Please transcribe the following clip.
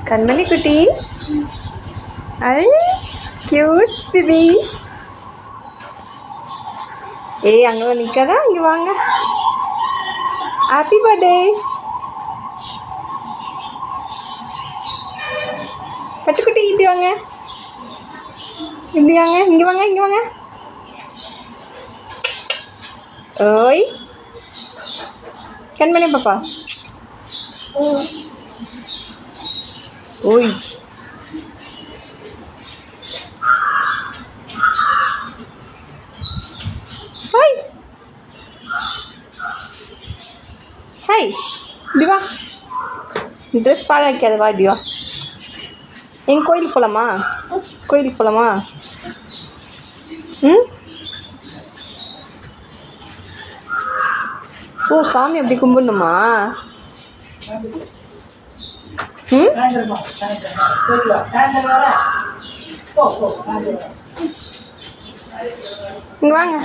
கண்மணி குட்டி. ஐ cute baby. ஏய் அங்கே நிற்காதா, இங்கே வாங்க. Happy birthday. பட்டுக்குட்டி இப்படி வாங்க, இப்படி வாங்க, இங்கே வாங்க, இங்கே வாங்க. ஓய் கண்மணி பாப்பா. ஓய் ஹாய் ஹாய், இப்படி வா. ட்ரெஸ் பாட வைக்காத, வா இப்படி வா. எங்கள் கோயிலுக்கு போகலாமா? கோயிலுக்கு போகலாமா? ம். ஓ சாமி அப்படி கும்பிடணுமா? ம். இங்கே வாங்க.